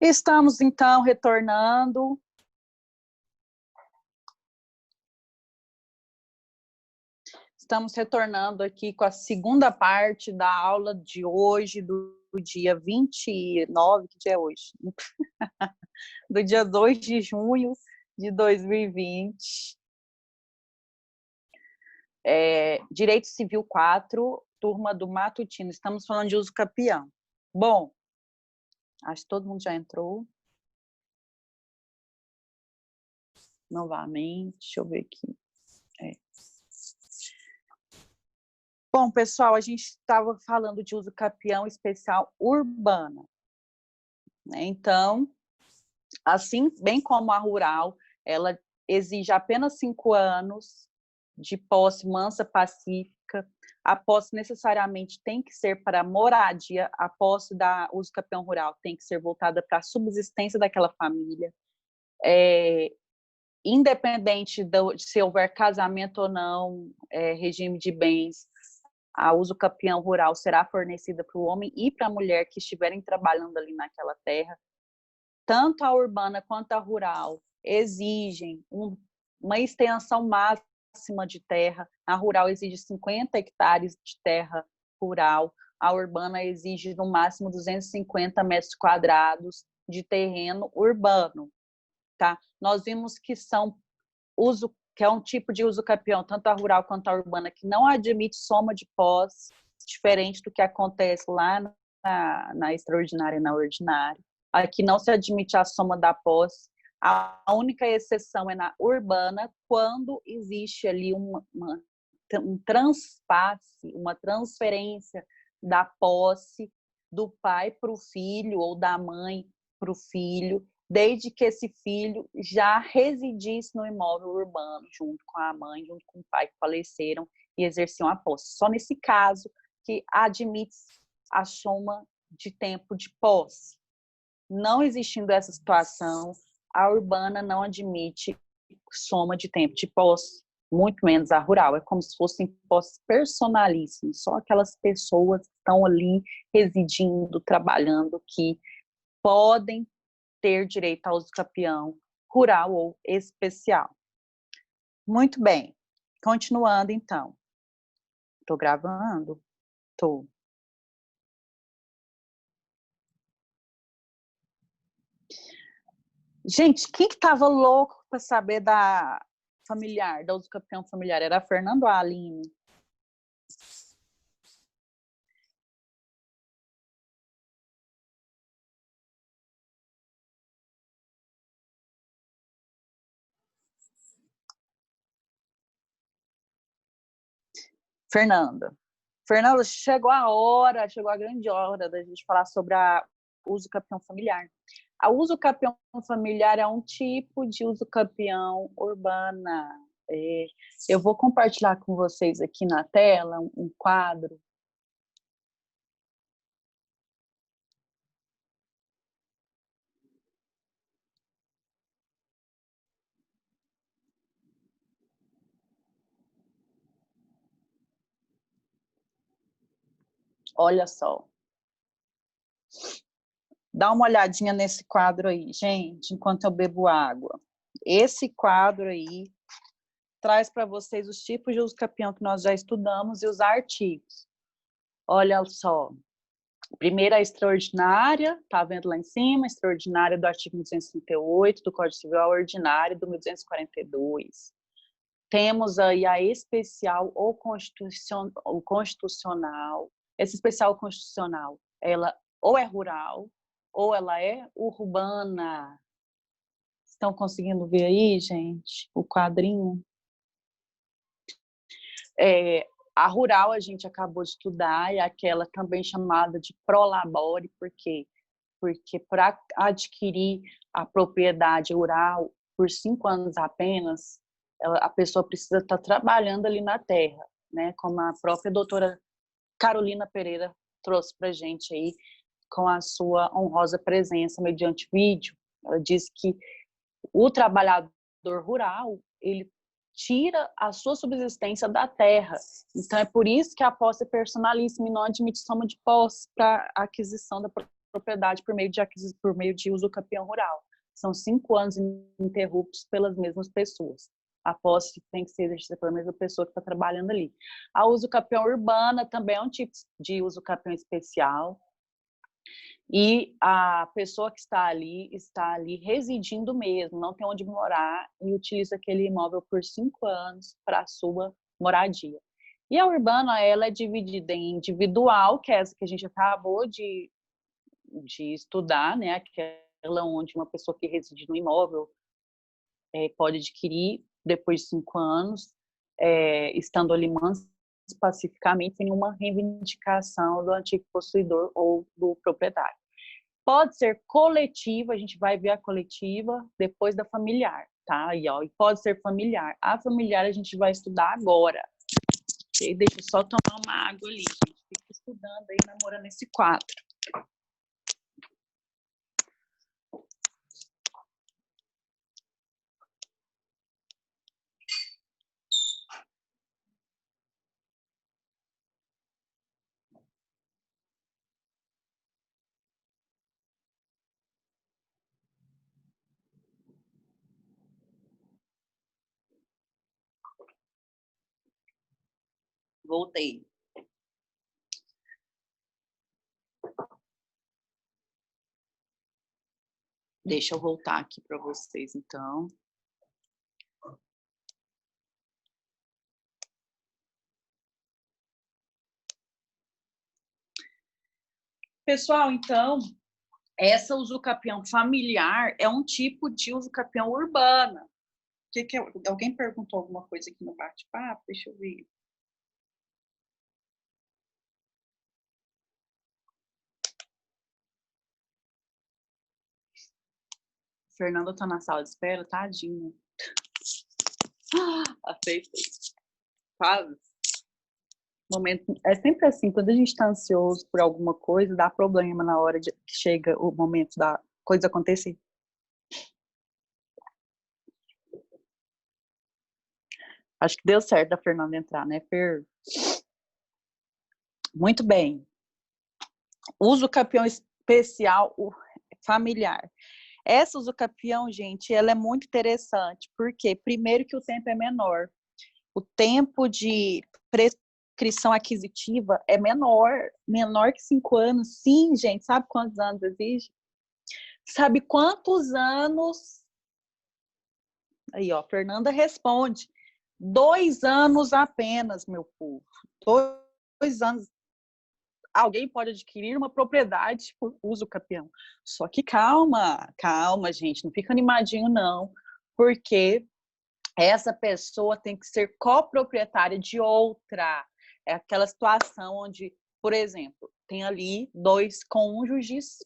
Estamos, então, retornando. Estamos retornando aqui com a segunda parte da aula de hoje, do dia 29, que dia é hoje? Do dia 2 de junho de 2020. Direito Civil 4, turma do matutino. Estamos falando de uso capião. Bom, acho que todo mundo já entrou. Novamente, deixa eu ver aqui. Bom, pessoal, a gente estava falando de uso capião especial urbana, né? Então, assim, bem como a rural, ela exige apenas 5 anos de posse mansa pacífica. A posse necessariamente tem que ser para moradia, a posse da uso capião rural tem que ser voltada para a subsistência daquela família. Independente de se houver casamento ou não, regime de bens, a uso capião rural será fornecida para o homem e para a mulher que estiverem trabalhando ali naquela terra. Tanto a urbana quanto a rural exigem uma extensão máxima de terra. A rural exige 50 hectares de terra rural, a urbana exige no máximo 250 metros quadrados de terreno urbano. Tá? Nós vimos que é um tipo de uso capião, tanto a rural quanto a urbana, que não admite soma de posse, diferente do que acontece lá na extraordinária e na ordinária. Aqui não se admite a soma da posse. A única exceção é na urbana, quando existe ali um transpasse, uma transferência da posse do pai para o filho ou da mãe para o filho, desde que esse filho já residisse no imóvel urbano, junto com a mãe, junto com o pai que faleceram e exerciam a posse. Só nesse caso que admite a soma de tempo de posse. Não existindo essa situação, a urbana não admite soma de tempo de posse, muito menos a rural. É como se fossem posses personalíssimos, só aquelas pessoas que estão ali residindo, trabalhando, que podem ter direito ao uso capião rural ou especial. Muito bem. Continuando, então. Estou gravando? Estou. Gente, quem que estava louco para saber da familiar, da uso capião familiar? Era a Fernanda ou a Aline? Fernanda. Fernanda, chegou a grande hora da gente falar sobre o uso capião familiar. A uso capião familiar é um tipo de uso capião urbana. Eu vou compartilhar com vocês aqui na tela um quadro. Olha só. Dá uma olhadinha nesse quadro aí, gente, enquanto eu bebo água. Esse quadro aí traz para vocês os tipos de uso capião que nós já estudamos e os artigos. Olha só. Primeira, a extraordinária, tá vendo lá em cima? Extraordinária do artigo 1238 do Código Civil, a ordinária do 1242. Temos aí a especial ou constitucional. Essa especial constitucional, ela ou é rural, ou ela é urbana. Estão conseguindo ver aí, gente, o quadrinho? A rural a gente acabou de estudar, é aquela também chamada de prolabore, por quê? Porque para adquirir a propriedade rural por 5 anos apenas, a pessoa precisa estar trabalhando ali na terra, né? Como a própria doutora Carolina Pereira trouxe para a gente aí, com a sua honrosa presença mediante vídeo. Ela diz que o trabalhador rural, ele tira a sua subsistência da terra. Então, é por isso que a posse é personalíssima e não admite soma de posse para aquisição da propriedade por meio de uso capião rural. São 5 anos ininterruptos pelas mesmas pessoas. A posse tem que ser exercida pela mesma pessoa que está trabalhando ali. A uso capião urbana também é um tipo de uso capião especial. E a pessoa que está ali residindo mesmo, não tem onde morar e utiliza aquele imóvel por 5 anos para a sua moradia. E a urbana, ela é dividida em individual, que é essa que a gente acabou de estudar, né? Aquela onde uma pessoa que reside no imóvel pode adquirir depois de 5 anos, estando ali pacificamente, sem uma reivindicação do antigo possuidor ou do proprietário. Pode ser coletiva, a gente vai ver a coletiva depois da familiar, tá? E pode ser familiar. A familiar a gente vai estudar agora. Okay? Deixa eu só tomar uma água ali, gente. Fica estudando aí, namorando esse quadro. Voltei. Deixa eu voltar aqui para vocês, então. Pessoal, então, essa usucapião familiar é um tipo de usucapião urbana. Alguém perguntou alguma coisa aqui no bate-papo? Deixa eu ver. Fernanda tá na sala de espera, tadinha. Aceitei. Quase. Momento, é sempre assim, quando a gente está ansioso por alguma coisa, dá problema na hora que chega o momento da coisa acontecer. Acho que deu certo da Fernanda entrar, né, Fer? Muito bem. Uso capião especial familiar. Essa uso capião, gente, ela é muito interessante, porque primeiro que o tempo é menor. O tempo de prescrição aquisitiva é menor que 5 anos. Sim, gente, sabe quantos anos exige? Sabe quantos anos? Aí, ó, Fernanda responde. 2 anos apenas, meu povo. 2 anos. Alguém pode adquirir uma propriedade por uso capião. Só que calma, gente, não fica animadinho, não, porque essa pessoa tem que ser coproprietária de outra. É aquela situação onde, por exemplo, tem ali 2 cônjuges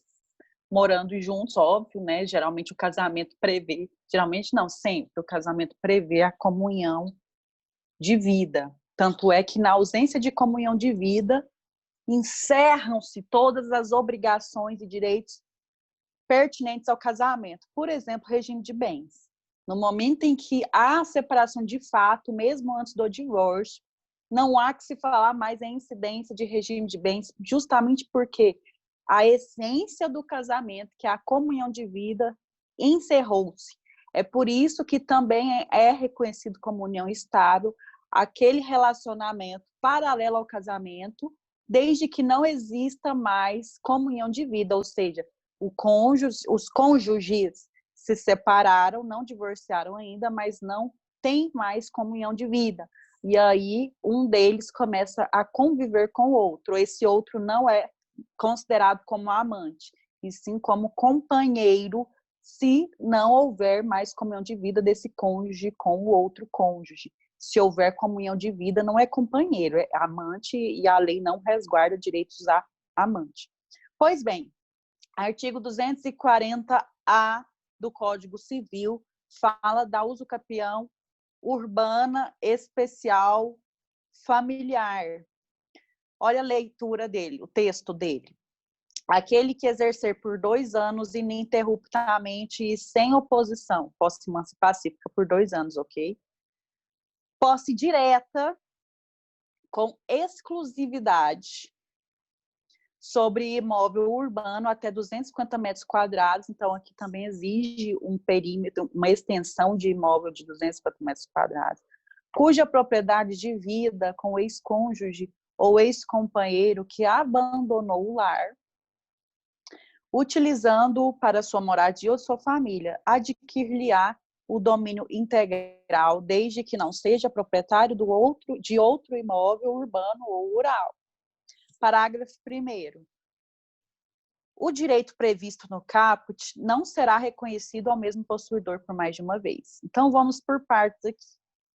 morando juntos, óbvio, né? Geralmente o casamento prevê, geralmente não, sempre o casamento prevê a comunhão de vida. Tanto é que na ausência de comunhão de vida, encerram-se todas as obrigações e direitos pertinentes ao casamento. Por exemplo, regime de bens. No momento em que há separação de fato, mesmo antes do divórcio, não há que se falar mais em incidência de regime de bens, justamente porque a essência do casamento, que é a comunhão de vida, encerrou-se. É por isso que também é reconhecido como união estável aquele relacionamento paralelo ao casamento, desde que não exista mais comunhão de vida, ou seja, os cônjuges se separaram, não divorciaram ainda, mas não tem mais comunhão de vida. E aí um deles começa a conviver com o outro. Esse outro não é considerado como amante, e sim como companheiro, se não houver mais comunhão de vida desse cônjuge com o outro cônjuge. Se houver comunhão de vida, não é companheiro, é amante, e a lei não resguarda direitos a amante. Pois bem, artigo 240-A do Código Civil fala da usucapião urbana especial familiar. Olha a leitura dele, o texto dele. Aquele que exercer por 2 anos ininterruptamente e sem oposição, posse pacífica por 2 anos, ok? Posse direta, com exclusividade sobre imóvel urbano até 250 metros quadrados, então aqui também exige um perímetro, uma extensão de imóvel de 250 metros quadrados, cuja propriedade de vida com o ex-cônjuge ou ex-companheiro que abandonou o lar, utilizando para sua moradia ou sua família, adquirir-lhe-á o domínio integral, desde que não seja proprietário de outro imóvel urbano ou rural. Parágrafo 1º. O direito previsto no caput não será reconhecido ao mesmo possuidor por mais de uma vez. Então, vamos por partes aqui.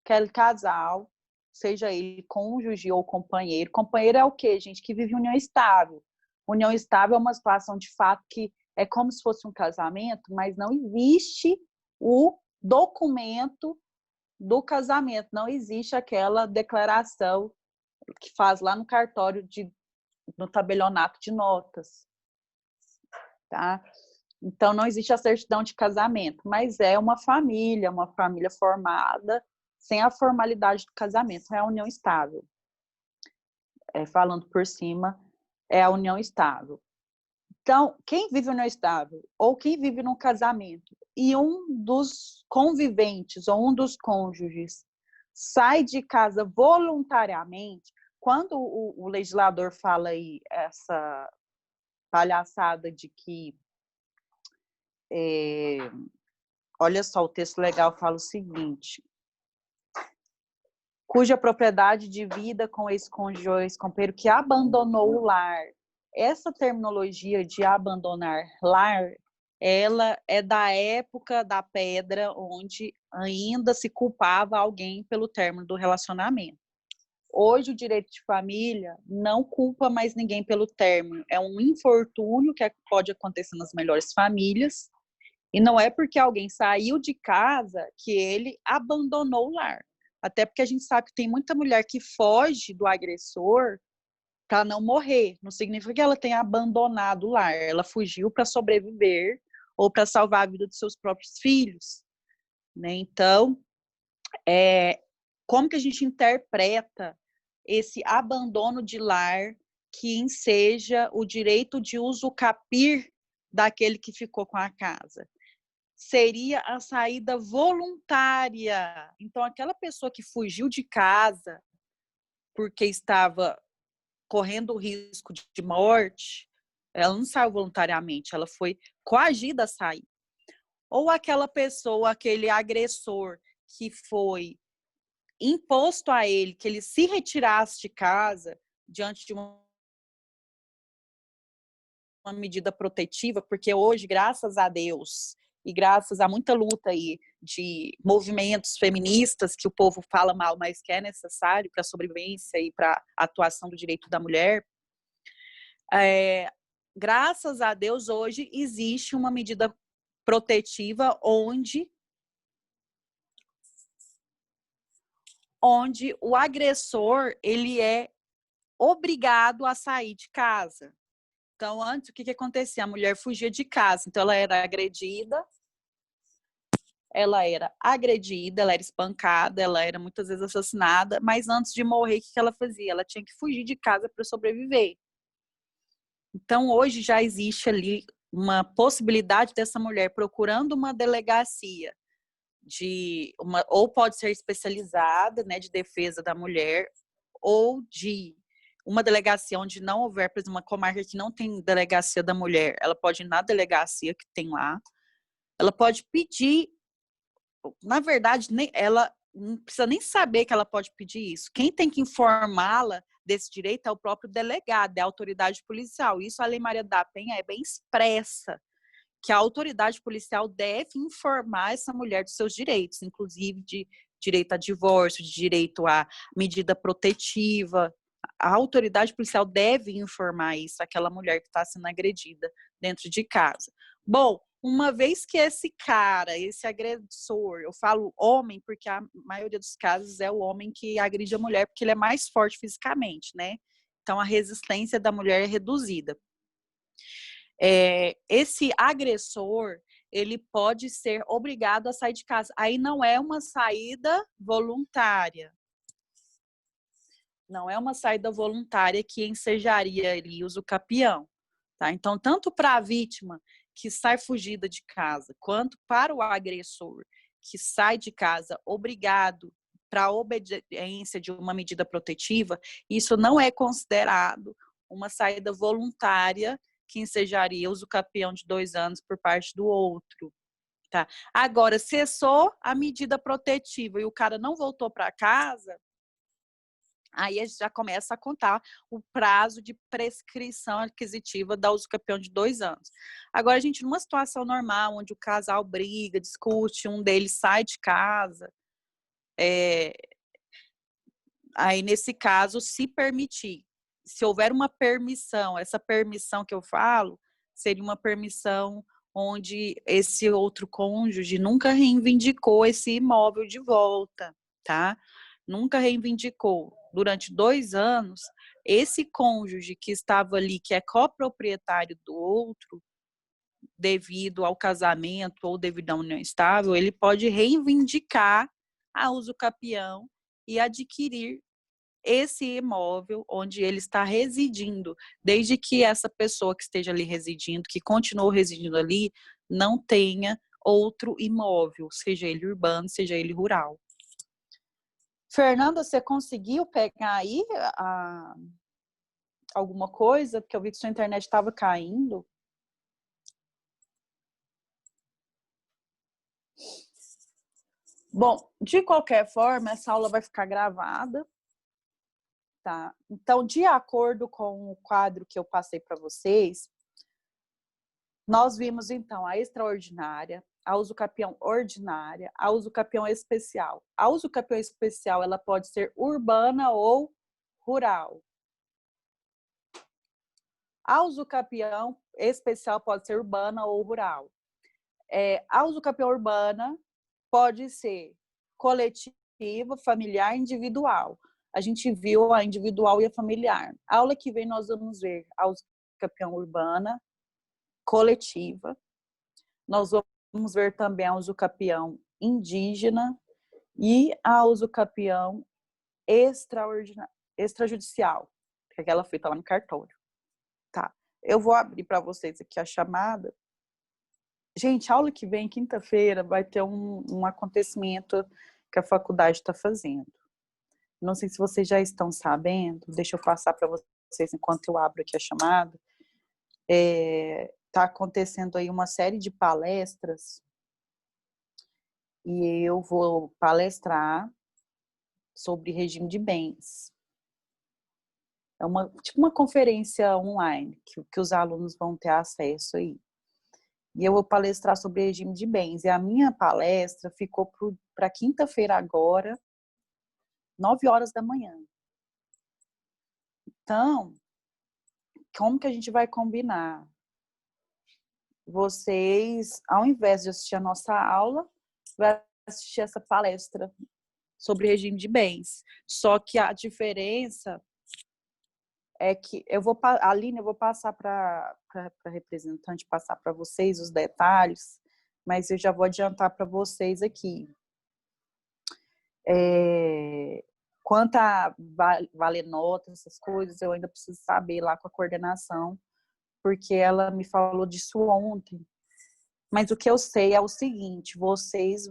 Aquele casal, seja ele cônjuge ou companheiro. Companheiro é o quê, gente? Que vive união estável. União estável é uma situação de fato que é como se fosse um casamento, mas não existe o documento do casamento, não existe aquela declaração que faz lá no cartório, no tabelionato de notas. Tá? Então, não existe a certidão de casamento, mas é uma família formada sem a formalidade do casamento, é a união estável. Falando por cima, é a união estável. Então, quem vive união estável ou quem vive num casamento e um dos conviventes ou um dos cônjuges sai de casa voluntariamente, quando o legislador fala aí essa palhaçada de que olha só, o texto legal fala o seguinte: cuja propriedade de vida com ex-cônjuge ou ex-companheiro que abandonou o lar. Essa terminologia de abandonar lar, ela é da época da pedra, onde ainda se culpava alguém pelo término do relacionamento. Hoje, o direito de família não culpa mais ninguém pelo término. É um infortúnio que pode acontecer nas melhores famílias, e não é porque alguém saiu de casa que ele abandonou o lar. Até porque a gente sabe que tem muita mulher que foge do agressor para não morrer. Não significa que ela tenha abandonado o lar. Ela fugiu para sobreviver ou para salvar a vida dos seus próprios filhos. Né? Então, como que a gente interpreta esse abandono de lar que enseja o direito de usufruir daquele que ficou com a casa? Seria a saída voluntária. Então, aquela pessoa que fugiu de casa porque estava correndo o risco de morte, ela não saiu voluntariamente, ela foi coagida a sair. Ou aquela pessoa, aquele agressor que foi imposto a ele que ele se retirasse de casa diante de uma medida protetiva, porque hoje, graças a Deus, e graças a muita luta aí de movimentos feministas, que o povo fala mal, mas que é necessário para a sobrevivência e para a atuação do direito da mulher, graças a Deus, hoje existe uma medida protetiva onde o agressor ele é obrigado a sair de casa. Então, antes, o que acontecia? A mulher fugia de casa, então ela era agredida, ela era espancada, ela era muitas vezes assassinada, mas antes de morrer, o que ela fazia? Ela tinha que fugir de casa para sobreviver. Então, hoje já existe ali uma possibilidade dessa mulher procurando uma delegacia ou pode ser especializada, né, de defesa da mulher, ou de uma delegacia onde não houver, por exemplo, uma comarca que não tem delegacia da mulher, ela pode ir na delegacia que tem lá, ela pode pedir, na verdade, ela não precisa nem saber que ela pode pedir isso. Quem tem que informá-la desse direito é o próprio delegado, é a autoridade policial. Isso a Lei Maria da Penha é bem expressa, que a autoridade policial deve informar essa mulher dos seus direitos, inclusive de direito a divórcio, de direito à medida protetiva. A autoridade policial deve informar isso àquela mulher que está sendo agredida dentro de casa. Bom, uma vez que esse cara, esse agressor, eu falo homem porque a maioria dos casos é o homem que agride a mulher porque ele é mais forte fisicamente, né? Então a resistência da mulher é reduzida. Esse agressor, ele pode ser obrigado a sair de casa. Aí não é uma saída voluntária. Não é uma saída voluntária que ensejaria ali uso capião, tá? Então, tanto para a vítima que sai fugida de casa, quanto para o agressor que sai de casa obrigado para a obediência de uma medida protetiva, isso não é considerado uma saída voluntária que ensejaria uso capião de 2 anos por parte do outro. Tá? Agora, cessou a medida protetiva e o cara não voltou para casa, aí a gente já começa a contar o prazo de prescrição aquisitiva da usucapião de 2 anos. Agora, a gente, numa situação normal, onde o casal briga, discute, um deles sai de casa, aí, nesse caso, se permitir. Se houver uma permissão, essa permissão que eu falo, seria uma permissão onde esse outro cônjuge nunca reivindicou esse imóvel de volta, tá? Nunca reivindicou. Durante 2 anos, esse cônjuge que estava ali, que é coproprietário do outro, devido ao casamento ou devido à união estável, ele pode reivindicar a usucapião e adquirir esse imóvel onde ele está residindo, desde que essa pessoa que esteja ali residindo, que continuou residindo ali, não tenha outro imóvel, seja ele urbano, seja ele rural. Fernanda, você conseguiu pegar aí alguma coisa? Porque eu vi que sua internet estava caindo. Bom, de qualquer forma, essa aula vai ficar gravada. Tá? Então, de acordo com o quadro que eu passei para vocês, nós vimos, então, a extraordinária, a usucapião ordinária, a usucapião especial. A usucapião especial, ela pode ser urbana ou rural. A usucapião especial pode ser urbana ou rural. A usucapião urbana pode ser coletiva, familiar, individual. A gente viu a individual e a familiar. A aula que vem nós vamos ver a usucapião urbana, coletiva. Nós vamos ver também a usucapião indígena e a usucapião extrajudicial, que é aquela feita lá no cartório. Tá. Eu vou abrir para vocês aqui a chamada. Gente, a aula que vem, quinta-feira, vai ter um acontecimento que a faculdade está fazendo. Não sei se vocês já estão sabendo, deixa eu passar para vocês enquanto eu abro aqui a chamada. Está acontecendo aí uma série de palestras e eu vou palestrar sobre regime de bens. É tipo uma conferência online que os alunos vão ter acesso aí. E eu vou palestrar sobre regime de bens. E a minha palestra ficou para quinta-feira agora, 9 horas da manhã. Então, como que a gente vai combinar? Vocês, ao invés de assistir a nossa aula, vai assistir essa palestra sobre regime de bens. Só que a diferença é que a Aline, eu vou passar para a representante, passar para vocês os detalhes, mas eu já vou adiantar para vocês aqui. Quanto a valer nota, essas coisas, eu ainda preciso saber lá com a coordenação, porque ela me falou disso ontem. Mas o que eu sei é o seguinte, vocês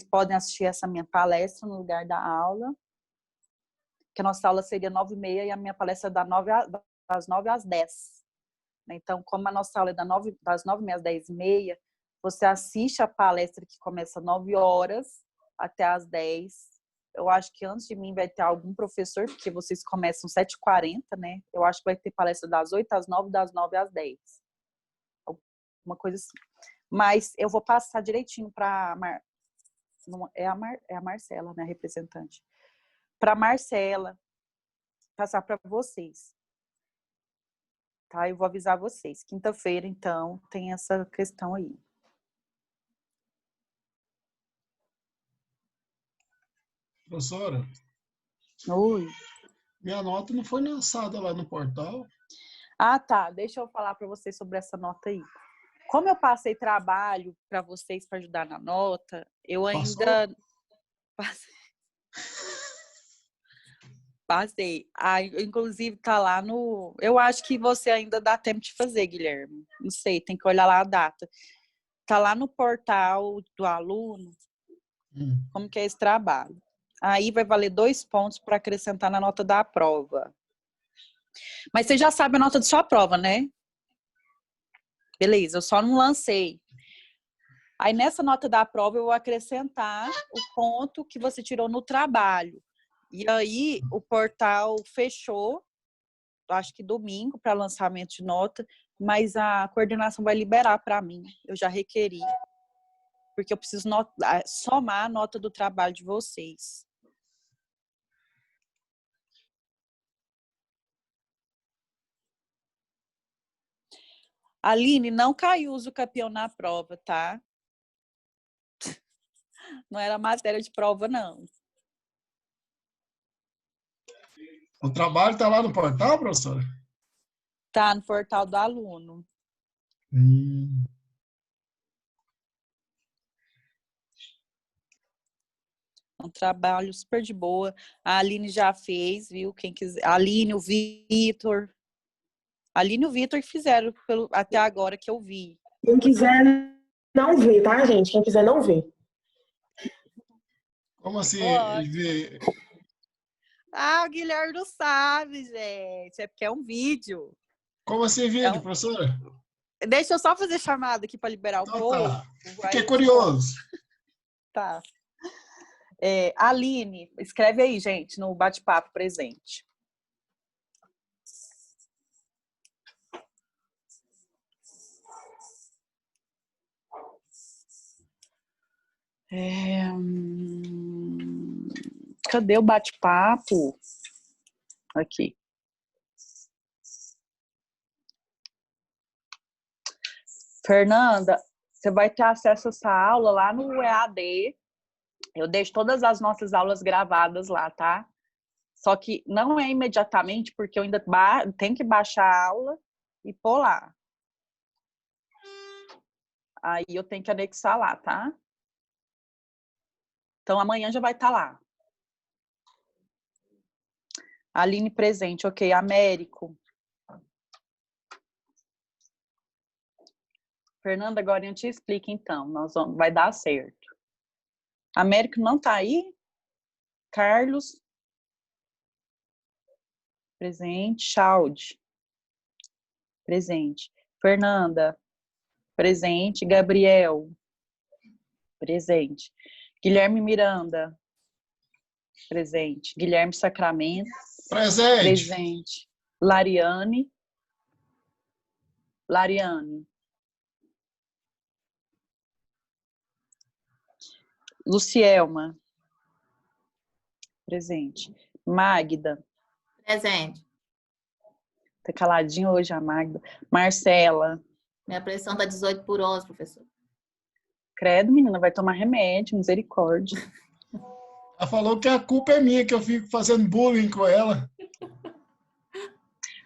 podem assistir essa minha palestra no lugar da aula, que a nossa aula seria 9h30 e a minha palestra é das 9 às 10. Então, como a nossa aula é das 9h30 às 10h30, você assiste a palestra que começa às 9 horas até às 10. Eu acho que antes de mim vai ter algum professor, porque vocês começam às 7h40, né? Eu acho que vai ter palestra das 8 às 9, das 9 às 10. Uma coisa assim. Mas eu vou passar direitinho para a Marcela, né, representante. Para a Marcela, passar para vocês. Tá? Eu vou avisar vocês. Quinta-feira, então, tem essa questão aí. Professora? Oi. Minha nota não foi lançada lá no portal. Ah, tá. Deixa eu falar para vocês sobre essa nota aí. Como eu passei trabalho para vocês para ajudar na nota, eu ainda... Passei. Ah, inclusive, tá lá no... Eu acho que você ainda dá tempo de fazer, Guilherme. Não sei, tem que olhar lá a data. Tá lá no portal do aluno, como que é esse trabalho. Aí vai valer 2 pontos para acrescentar na nota da prova. Mas você já sabe a nota da sua prova, né? Beleza, eu só não lancei. Aí nessa nota da prova eu vou acrescentar o ponto que você tirou no trabalho. E aí o portal fechou, acho que domingo, para lançamento de nota, mas a coordenação vai liberar para mim. Eu já requeri, porque eu preciso somar a nota do trabalho de vocês. Aline, não caiu o campeão na prova, tá? Não era matéria de prova, não. O trabalho está lá no portal, professora? Tá no portal do aluno. Um trabalho super de boa. A Aline já fez, viu? Quem quiser. A Aline, o Vitor. A Aline e o Vitor fizeram até agora que eu vi. Quem quiser não ver, tá, gente? Quem quiser não ver. Como assim? Ah, o Guilherme não sabe, gente. É porque é um vídeo. Como assim vídeo, professora? Deixa eu só fazer chamada aqui para liberar o povo. Tá. Fiquei curioso. Tá. Aline, escreve aí, gente, no bate-papo presente. Cadê o bate-papo? Aqui. Fernanda, você vai ter acesso a essa aula lá no EAD. Eu deixo todas as nossas aulas gravadas lá, tá? Só que não é imediatamente, porque eu ainda tenho que baixar a aula e pôr lá. Aí eu tenho que anexar lá, tá? Então amanhã já vai estar lá. Aline presente, ok. Américo. Fernanda, agora eu te explico então. Vai dar certo. Américo não tá aí? Carlos. Presente. Chalde. Presente. Fernanda. Presente. Gabriel. Presente. Guilherme Miranda. Presente. Guilherme Sacramento. Presente. Presente. Lariane. Lucielma. Presente. Magda. Presente. Tá caladinho hoje a Magda. Marcela. Minha pressão tá 18 por 11, professor. Credo, menina, vai tomar remédio, misericórdia. Ela falou que a culpa é minha, que eu fico fazendo bullying com ela.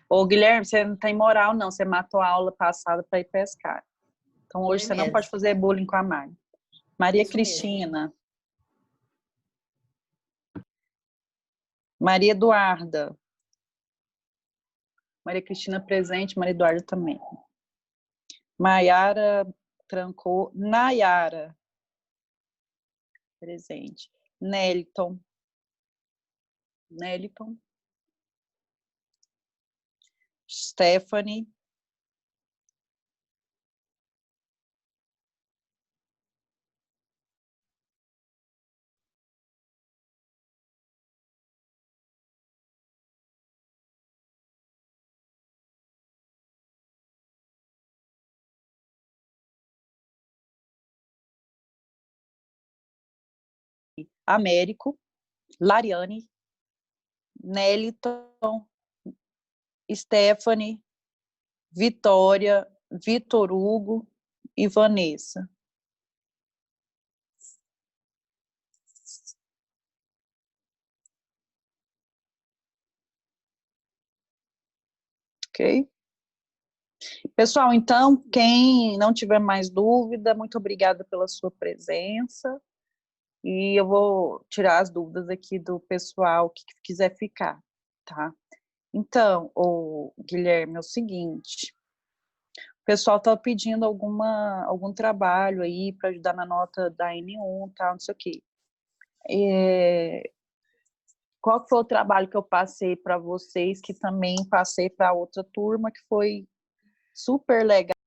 Ô, Guilherme, você não tem moral, não. Você matou a aula passada para ir pescar. Então, hoje você não pode fazer bullying com a Magda. Maria Isso Cristina. mesmo. Maria Eduarda. Maria Cristina presente, Maria Eduarda também. Maiara trancou. Nayara. Presente. Neliton. Stephanie. Américo. Lariane. Neliton. Stephanie. Vitória. Vitor Hugo e Vanessa. Ok? Pessoal, então, quem não tiver mais dúvida, muito obrigada pela sua presença. E eu vou tirar as dúvidas aqui do pessoal que quiser ficar. Tá. Então, o Guilherme, é o seguinte, o pessoal tá pedindo algum trabalho aí para ajudar na nota da N1, tal, não sei o quê. Qual que foi o trabalho que eu passei para vocês, que também passei para outra turma, que foi super legal?